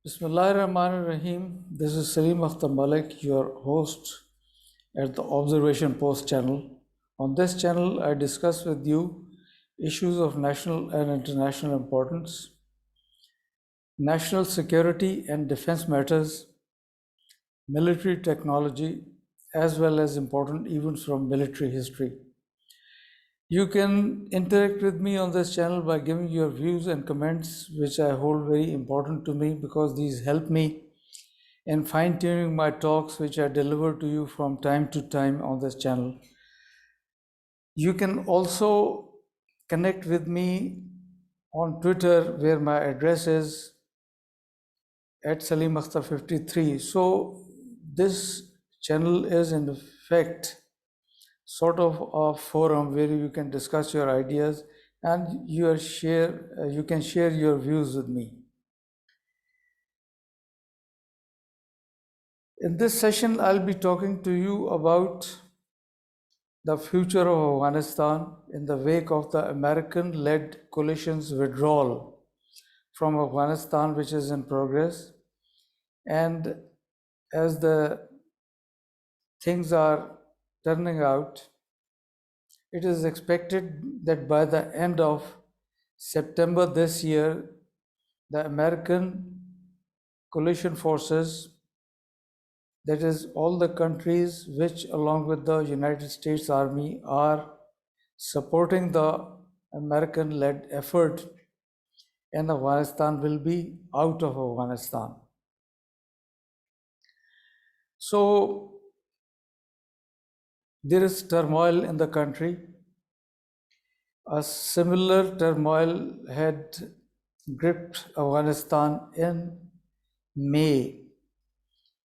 Bismillahirrahmanirrahim. This is Salim Akhtar Malik, your host at the Observation Post channel. On this channel, I discuss with you issues of national and international importance, national security and defense matters, military technology, as well as important events from military history. You can interact with me on this channel by giving your views and comments, which I hold very important to me because these help me in fine-tuning my talks, which I deliver to you from time to time on this channel. You can also connect with me on Twitter, where my address is at Salim Akhtar 53. So this channel is in effect sort of a forum where you can discuss your ideas and you can share your views with me. In this session, I'll be talking to you about the future of Afghanistan in the wake of the American-led coalition's withdrawal from Afghanistan, which is in progress. And as the things are turning out, it is expected that by the end of September this year, the American coalition forces, that is, all the countries which, along with the United States Army, are supporting the American-led effort in Afghanistan, will be out of Afghanistan. So there is turmoil in the country. A similar turmoil had gripped Afghanistan in May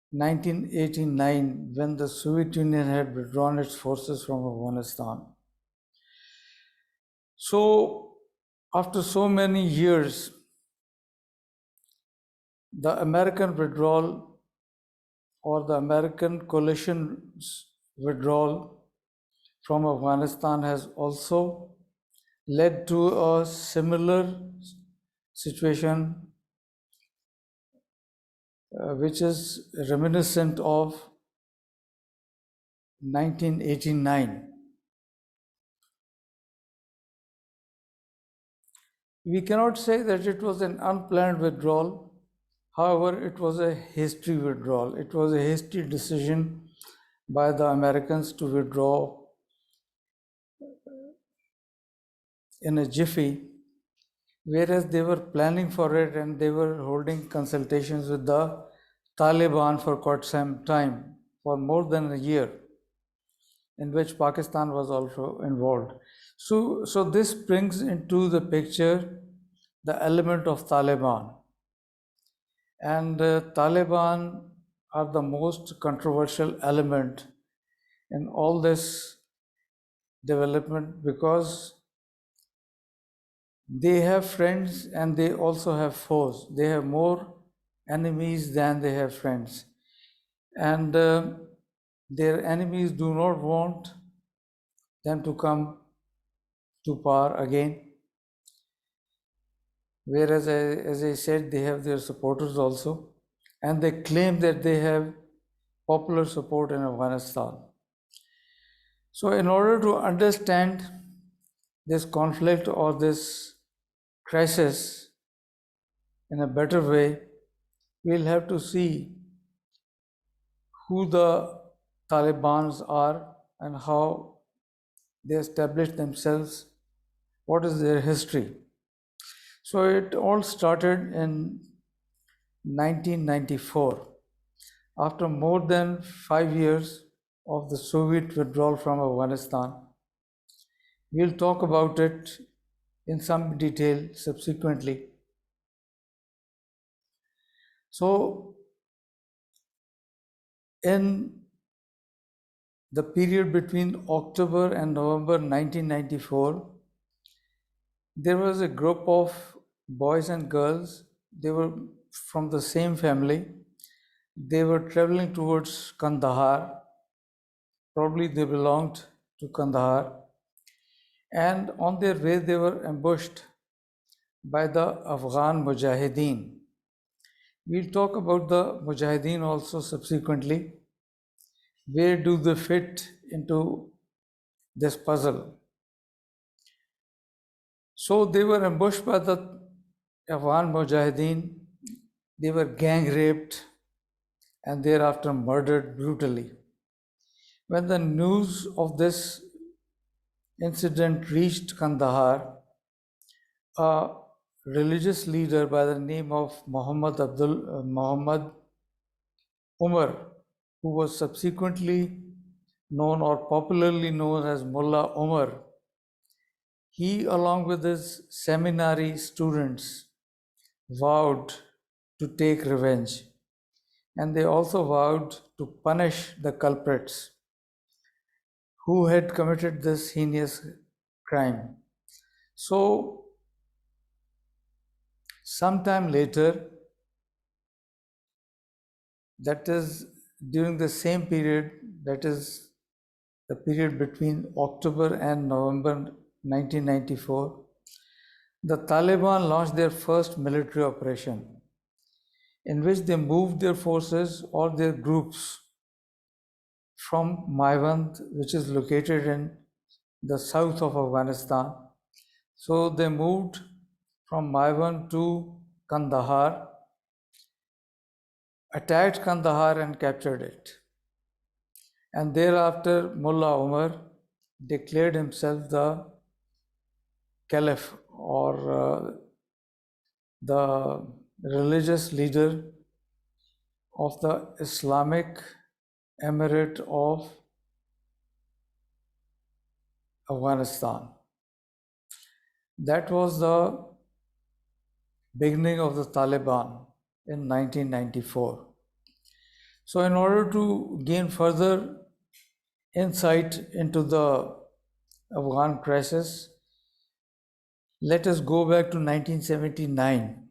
1989 when the Soviet Union had withdrawn its forces from Afghanistan. So after so many years, the American withdrawal or the American coalition's withdrawal from Afghanistan has also led to a similar situation, which is reminiscent of 1989. We cannot say that it was an unplanned withdrawal. However, it was a hasty withdrawal. It was a hasty decision by the Americans to withdraw in a jiffy, whereas they were planning for it and they were holding consultations with the Taliban for quite some time, for more than a year, in which Pakistan was also involved. So this brings into the picture the element of Taliban. And Taliban are the most controversial element in all this development because they have friends and they also have foes. They have more enemies than they have friends. And their enemies do not want them to come to power again. Whereas, as I said, they have their supporters also. And they claim that they have popular support in Afghanistan. So in order to understand this conflict or this crisis in a better way, we'll have to see who the Talibans are and how they established themselves, what is their history. So it all started in 1994, after more than 5 years of the Soviet withdrawal from Afghanistan. We'll talk about it in some detail subsequently. So, in the period between October and November 1994, there was a group of boys and girls. They were from the same family. They were traveling towards Kandahar. Probably they belonged to Kandahar. And on their way, they were ambushed by the Afghan Mujahideen. We'll talk about the Mujahideen also subsequently. Where do they fit into this puzzle? So they were ambushed by the Afghan Mujahideen. They were gang raped and thereafter murdered brutally. When the news of this incident reached Kandahar, a religious leader by the name of Muhammad Umar, who was subsequently known or popularly known as Mullah Umar, he, along with his seminary students, vowed to take revenge, and they also vowed to punish the culprits who had committed this heinous crime. So, sometime later, that is during the same period, that is the period between October and November 1994, the Taliban launched their first military operation in which they moved their forces or their groups from Maiwand, which is located in the south of Afghanistan. So they moved from Maiwand to Kandahar, attacked Kandahar and captured it. And thereafter, Mullah Umar declared himself the caliph or the religious leader of the Islamic Emirate of Afghanistan. That was the beginning of the Taliban in 1994. So, in order to gain further insight into the Afghan crisis, let us go back to 1979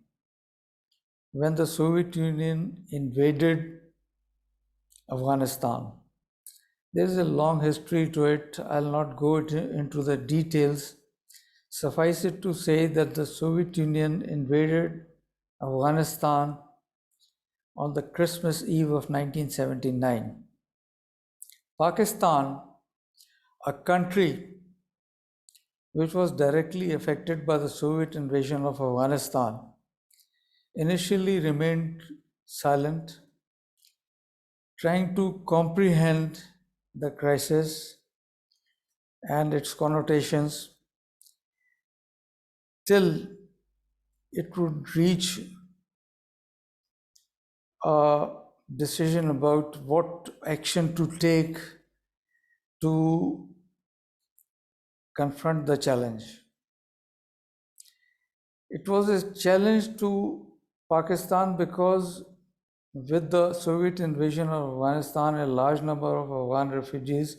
when the Soviet Union invaded Afghanistan. There is a long history to it. I'll not go into the details. Suffice it to say that the Soviet Union invaded Afghanistan on the Christmas Eve of 1979. Pakistan, a country which was directly affected by the Soviet invasion of Afghanistan, initially remained silent, trying to comprehend the crisis and its connotations till it would reach a decision about what action to take to confront the challenge. It was a challenge to Pakistan because with the Soviet invasion of Afghanistan, a large number of Afghan refugees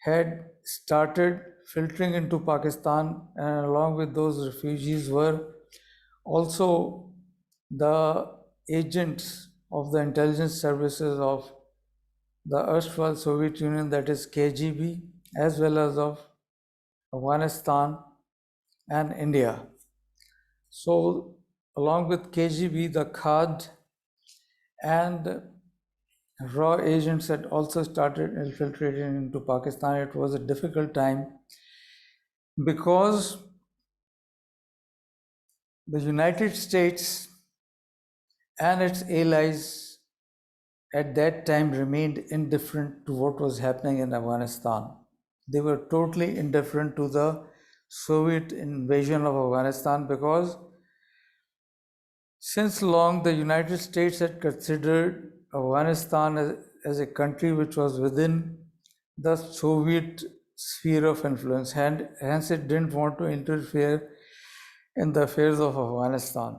had started filtering into Pakistan, and along with those refugees were also the agents of the intelligence services of the erstwhile Soviet Union, that is KGB, as well as of Afghanistan and India. So, along with KGB, the KHAD and raw agents had also started infiltrating into Pakistan. It was a difficult time because the United States and its allies at that time remained indifferent to what was happening in Afghanistan. They were totally indifferent to the Soviet invasion of Afghanistan because since long the United States had considered Afghanistan as a country which was within the Soviet sphere of influence, hence it didn't want to interfere in the affairs of Afghanistan.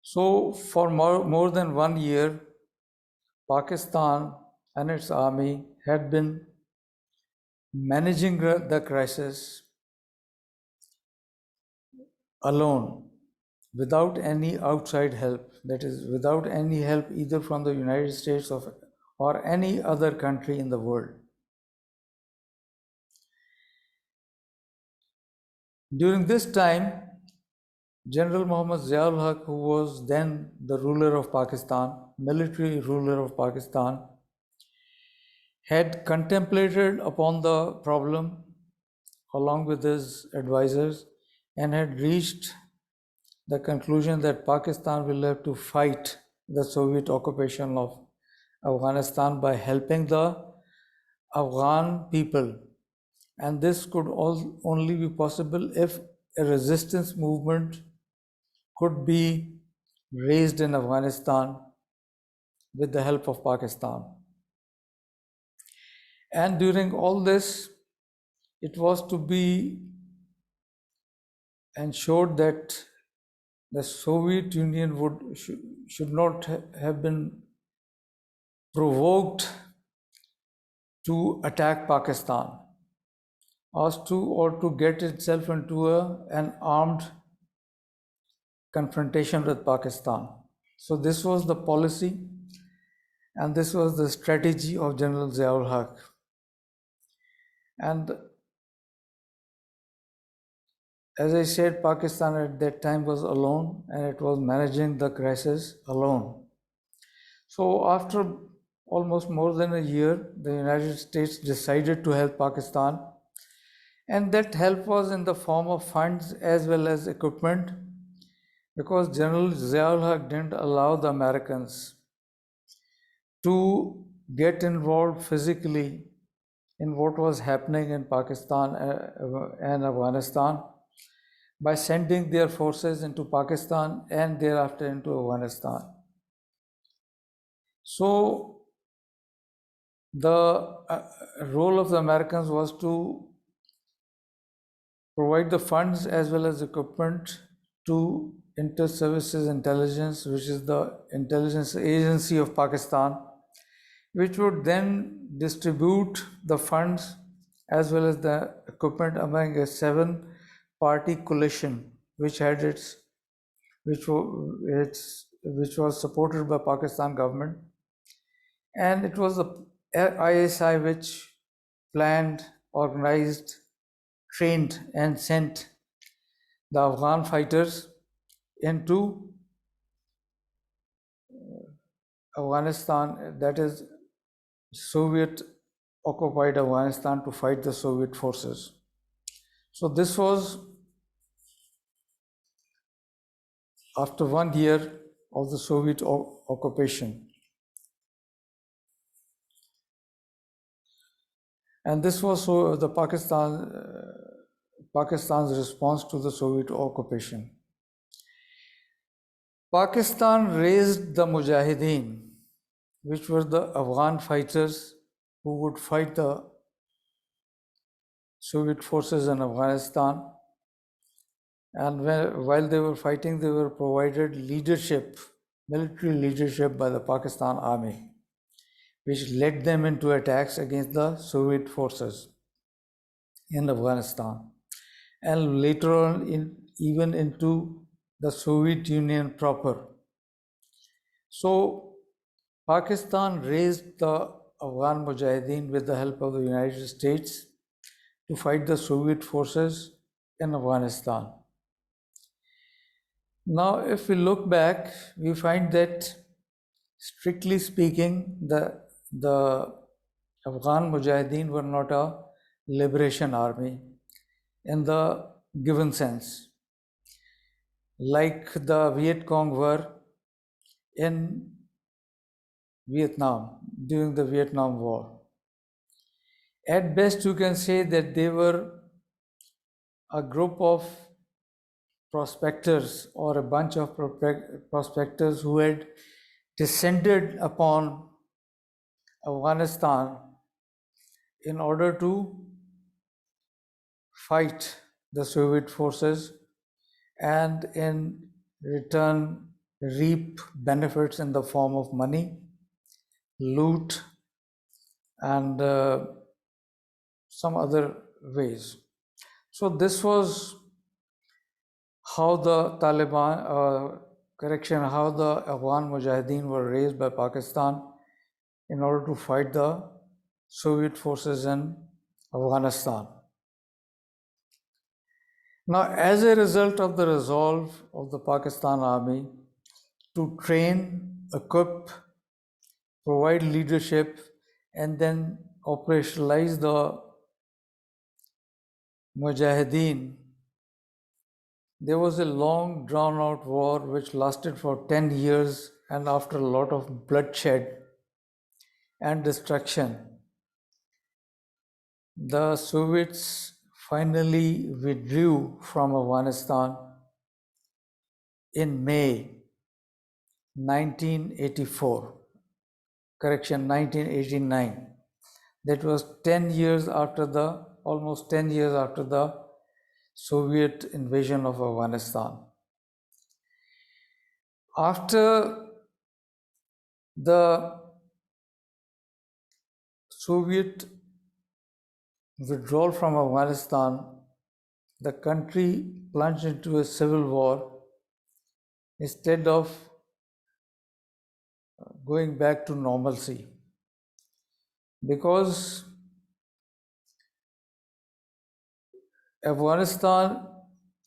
So, for more than 1 year, Pakistan and its army had been managing the crisis alone without any outside help, that is, without any help either from the United States or any other country in the world. During this time, General Muhammad Ziaul Haq, who was then the ruler of Pakistan, military ruler of Pakistan, had contemplated upon the problem along with his advisors and had reached the conclusion that Pakistan will have to fight the Soviet occupation of Afghanistan by helping the Afghan people. And this could only be possible if a resistance movement could be raised in Afghanistan with the help of Pakistan. And during all this, it was to be ensured that the Soviet Union should not have been provoked to attack Pakistan or to get itself into an armed confrontation with Pakistan. So this was the policy and this was the strategy of General Ziaul Haq. And as I said, Pakistan at that time was alone and it was managing the crisis alone. So after almost more than a year, the United States decided to help Pakistan, and that help was in the form of funds as well as equipment, because General Ziaul Haq didn't allow the Americans to get involved physically in what was happening in Pakistan and Afghanistan by sending their forces into Pakistan and thereafter into Afghanistan. So the role of the Americans was to provide the funds as well as equipment to Inter-Services Intelligence, which is the intelligence agency of Pakistan, which would then distribute the funds as well as the equipment among a 7-party coalition, which was supported by Pakistan government, and it was the ISI which planned, organized, trained, and sent the Afghan fighters into Afghanistan, that is Soviet occupied Afghanistan, to fight the Soviet forces. So this was after 1 year of the Soviet occupation. And this was the Pakistan's response to the Soviet occupation. Pakistan raised the Mujahideen, which were the Afghan fighters who would fight the Soviet forces in Afghanistan. And while they were fighting, they were provided leadership, military leadership by the Pakistan Army, which led them into attacks against the Soviet forces in Afghanistan, and later on even into the Soviet Union proper. So Pakistan raised the Afghan Mujahideen with the help of the United States to fight the Soviet forces in Afghanistan. Now, if we look back, we find that, strictly speaking, the Afghan Mujahideen were not a liberation army in the given sense, like the Viet Cong were in Vietnam during the Vietnam War. At best, you can say that they were a group of prospectors or a bunch of prospectors who had descended upon Afghanistan in order to fight the Soviet forces and in return reap benefits in the form of money, loot, and some other ways. So this was how the Taliban, how the Afghan Mujahideen were raised by Pakistan in order to fight the Soviet forces in Afghanistan. Now, as a result of the resolve of the Pakistan Army to train, equip, provide leadership, and then operationalize the Mujahideen, there was a long drawn out war which lasted for 10 years, and after a lot of bloodshed and destruction, the Soviets finally withdrew from Afghanistan in May 1984. Correction, 1989. That was 10 years after the, almost 10 years after the Soviet invasion of Afghanistan. After the Soviet withdrawal from Afghanistan, the country plunged into a civil war instead of going back to normalcy. Because Afghanistan,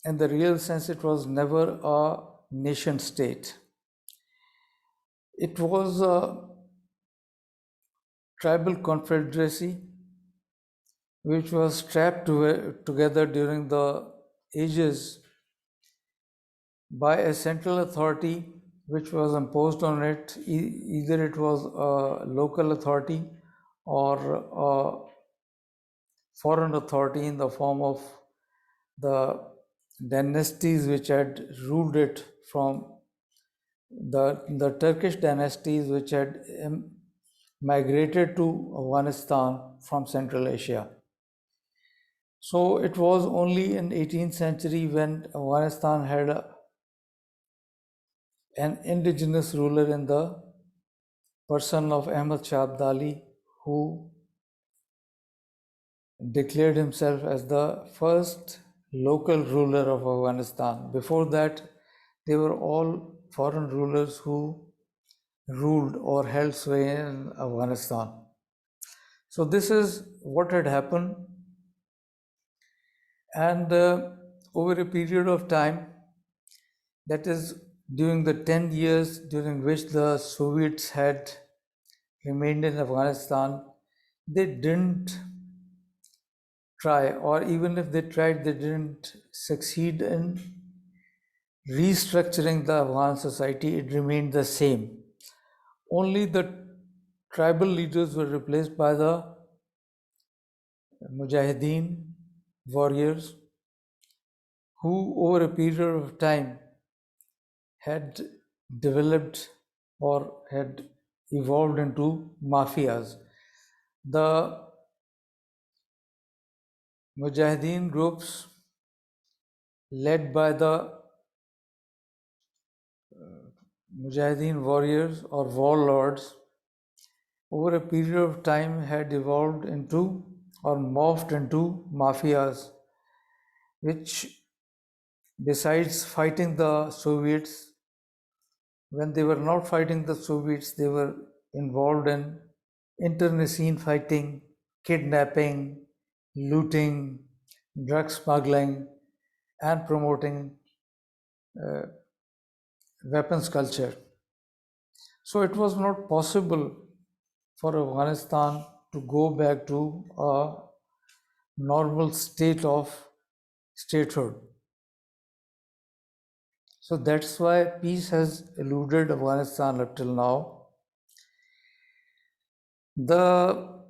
in the real sense, it was never a nation state. It was a tribal confederacy which was strapped together during the ages by a central authority which was imposed on it. Either it was a local authority or a foreign authority in the form of the dynasties which had ruled it from the Turkish dynasties which had migrated to Afghanistan from Central Asia. So it was only in 18th century when Afghanistan had an indigenous ruler in the person of Ahmad Shah Abdali, who declared himself as the first local ruler of Afghanistan. Before that, they were all foreign rulers who ruled or held sway in Afghanistan. So this is what had happened, and over a period of time, that is during the 10 years during which the Soviets had remained in Afghanistan, they didn't try, or even if they tried, they didn't succeed in restructuring the Afghan society. It remained the same. Only the tribal leaders were replaced by the Mujahideen warriors, who over a period of time had developed or had evolved into mafias. The Mujahideen groups, led by the Mujahideen warriors or warlords, over a period of time had evolved into or morphed into mafias, which, besides fighting the Soviets, when they were not fighting the Soviets, they were involved in internecine fighting, kidnapping, looting, drug smuggling, and promoting weapons culture. So it was not possible for Afghanistan to go back to a normal state of statehood. So that's why peace has eluded Afghanistan up till now. The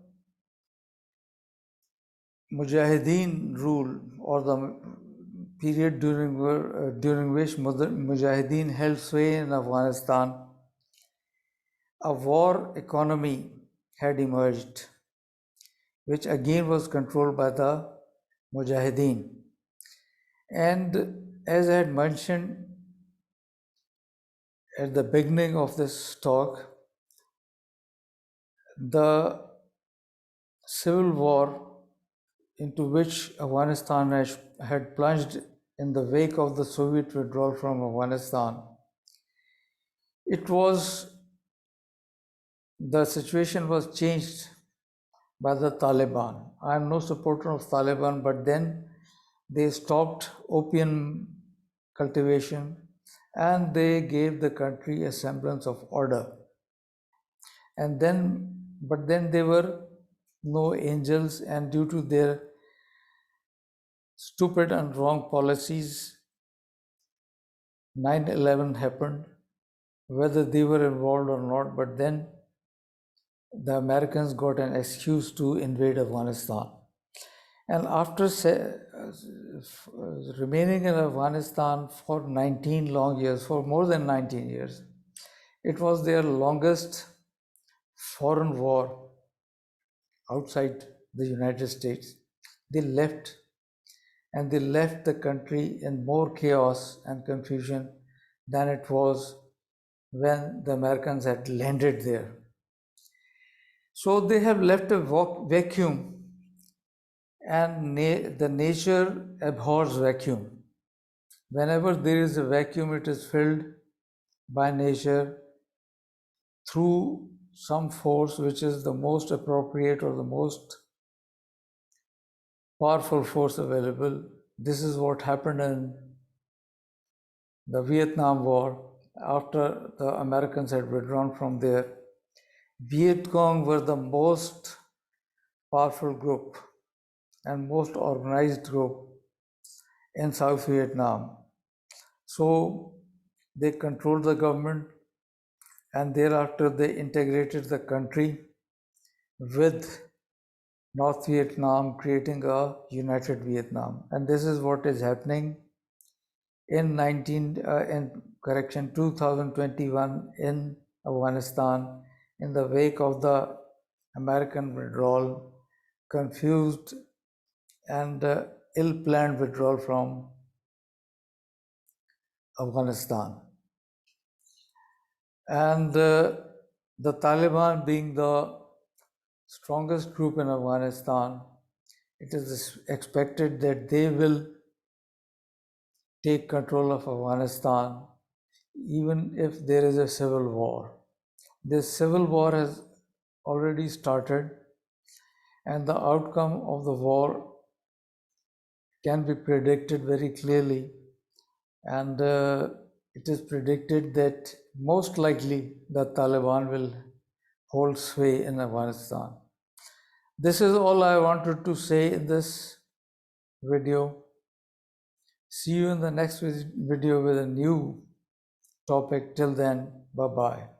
Mujahideen rule, or the period during which Mujahideen held sway in Afghanistan, a war economy had emerged, which again was controlled by the Mujahideen. And as I had mentioned at the beginning of this talk, the civil war into which Afghanistan had plunged in the wake of the Soviet withdrawal from Afghanistan, the situation was changed by the Taliban. I am no supporter of Taliban, but then They stopped opium cultivation and they gave the country a semblance of order. And but then there were no angels, and due to their stupid and wrong policies, 9/11 happened, whether they were involved or not. But then the Americans got an excuse to invade Afghanistan. And after remaining in Afghanistan for 19 long years, for more than 19 years, it was their longest foreign war outside the United States. They left, and they left the country in more chaos and confusion than it was when the Americans had landed there. So they have left a vacuum, and the nature abhors vacuum. Whenever there is a vacuum, it is filled by nature through some force which is the most appropriate or the most powerful force available. This is what happened in the Vietnam War after the Americans had withdrawn from there. Viet Cong were the most powerful group and most organized group in South Vietnam. So they controlled the government, and thereafter they integrated the country with North Vietnam, creating a united Vietnam. And this is what is happening in 2021 in Afghanistan, in the wake of the American withdrawal, confused and ill-planned withdrawal from Afghanistan. And the Taliban being the strongest group in Afghanistan, it is expected that they will take control of Afghanistan even if there is a civil war. This civil war has already started, and the outcome of the war can be predicted very clearly. And it is predicted that most likely the Taliban will hold sway in Afghanistan. This is all I wanted to say in this video. See you in the next video with a new topic. Till then, bye-bye.